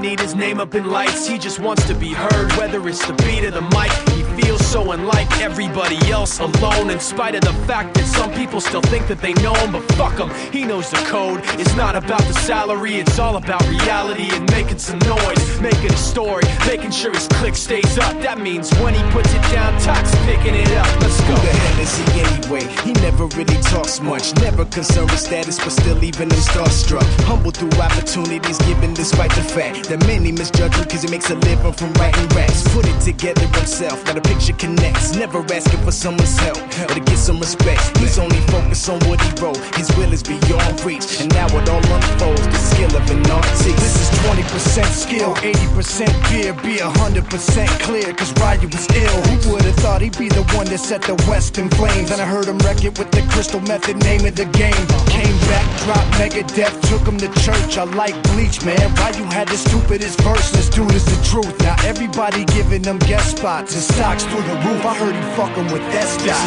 need his name up in lights, he just wants to be heard. Whether it's the beat or the mic, he feels so unlike everybody else, alone. In spite of the fact that some people still think that they know him, but fuck him, he knows the code. It's not about the salary, it's all about reality and making some noise, making a story, making sure his click stays up. That means when he puts it down, Tox picking it up. Let's go. Who the hell is he anyway? He never really talks much, never concerned with status, but still even him starstruck. Humble through opportunities given despite the fact that many misjudge him cause he makes a living from writing raps. Put it together himself, now the picture connects. Never asking for someone's help or to get some respect. He's only focused on what he wrote, his will is beyond reach. And now it all unfolds, the skill of an artist. This is 20% skill, 80% fear. Be 100% clear, cause Ryu was ill. Who would've thought he'd be the one that set the West in flames? And I heard him wreck it with the Crystal Method, name of the game. Came back, dropped Megadeth, took him to church. I like Bleach, man. Ryu had the stupidest verse, this dude is the truth. Now everybody giving them guest spots and stocks through the roof. I heard he fucking with S-Dot.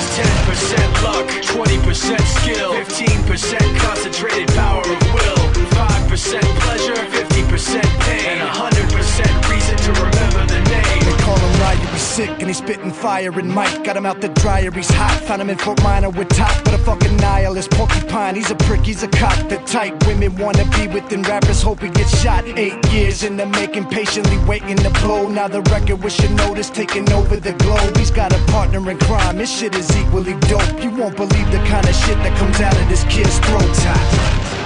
This is 10% luck, 20% skill, 15% concentrated power of will, 5% pleasure, 50% pain, and 100% reason to remember the name. They call him Ryu, he's sick and he's spitting fire. And Mike got him out the dryer, he's hot. Found him in Fort Minor with top, but a fucking nihilist porcupine. He's a prick, he's a cock. The type women wanna be within, rappers hope he gets shot. 8 years in the making, patiently waiting to blow. Now the record with your notice taking over the globe. He's got a partner in crime, his shit is equally dope. You won't believe the kind of shit that comes out of this kid's throat.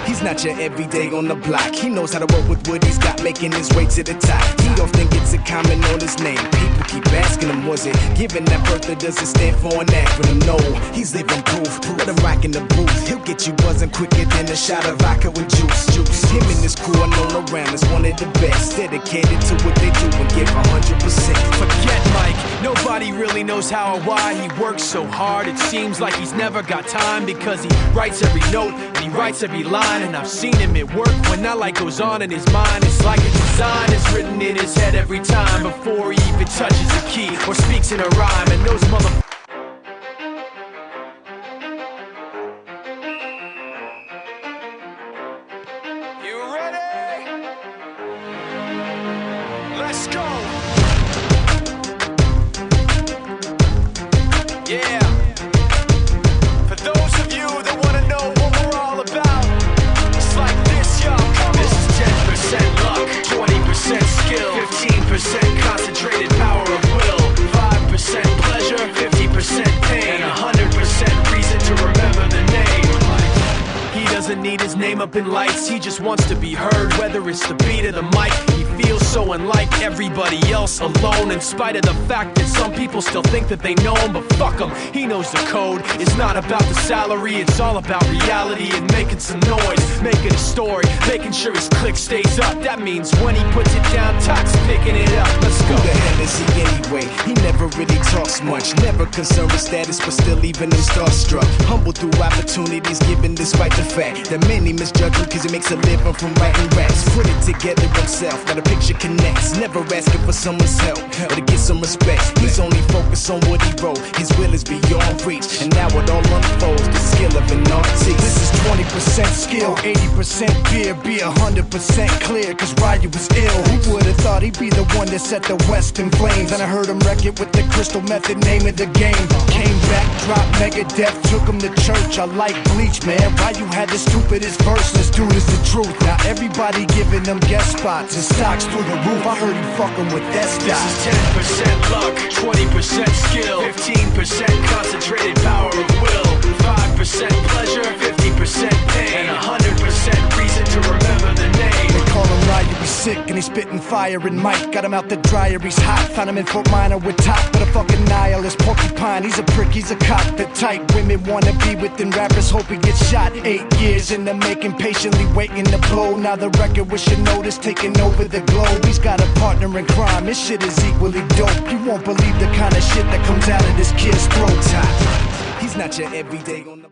He's not your everyday on the block. He knows how to work with what he's got, making his way to the top. He often gets a comment on his name. People keep asking him, was it given that birth or does it stand for an acronym? No, he's living proof. Let him rock in the booth. He'll get you buzzing quicker than a shot of vodka with juice. Him and his crew are known around as one of the best, dedicated to what they do and give 100%. Forget Mike, nobody really knows how or why he works so hard. It seems like he's never got time because he writes every note and he writes every line. And I've seen him at work when that light goes on in his mind. It's like a design is written in his head every time before he even touches a key or speaks in a rhyme. And those motherfuckers. You ready? Let's go. Yeah. For those of you that want to know what we're all about, it's like this, y'all. This is 10% luck, 20% skill, 15% concentrated power of will, 5% pleasure, 50% pain, and 100% reason to remember the name. He doesn't need his name up in lights, he just wants to be heard. Whether it's the beat or the mic, he feels so unlike everybody else, alone. In spite of the fact that some people still think that they know him, but fuck him, he knows the code. It's not about the salary, it's all about reality and making some noise, making a story, making sure his click stays up. That means when he puts it down, Tox picking it up. Let's go. Who the hell is he anyway? He never really talks much, never concerned with status, but still even him starstruck. Humble through opportunities given despite the fact that many misjudge him cause he makes a living from writing raps. Put it together himself, now the picture connects. Never asking for someone's help or to get some respect. He's only focused on what he wrote, his will is beyond reach. And now it all unfolds, the skill of an artist. This is 20% skill, 80% fear. Be 100% clear, cause Ryu was ill. Who would've thought he'd be the one that set the West in flames? And I heard him wreck it with the Crystal Method, name of the game. Came back, dropped Megadeth, took him to church. I like Bleach, man. Ryu had the stupidest verse, this dude is the truth. Now everybody giving them guest spots and stocks through the roof. I heard he fucking with S-Dot. This is 10% luck, 20% skill, 15% concentrated power of will, 5% pleasure, 50% pain, and 100% reason to remember the name. They call him Ryu, he's sick and he's spitting fire. And Mike got him out the dryer, he's hot. Found him in Fort Minor with top, but a fucking nihilist porcupine. He's a prick, he's a cock. The type women wanna be within, rappers hope he gets shot. 8 years in the making, patiently waiting to blow. Now the record with your notice taking over the globe. He's got a partner in crime, his shit is equally dope. You won't believe the kind of shit that comes out of this kid's throat. He's not your everyday on the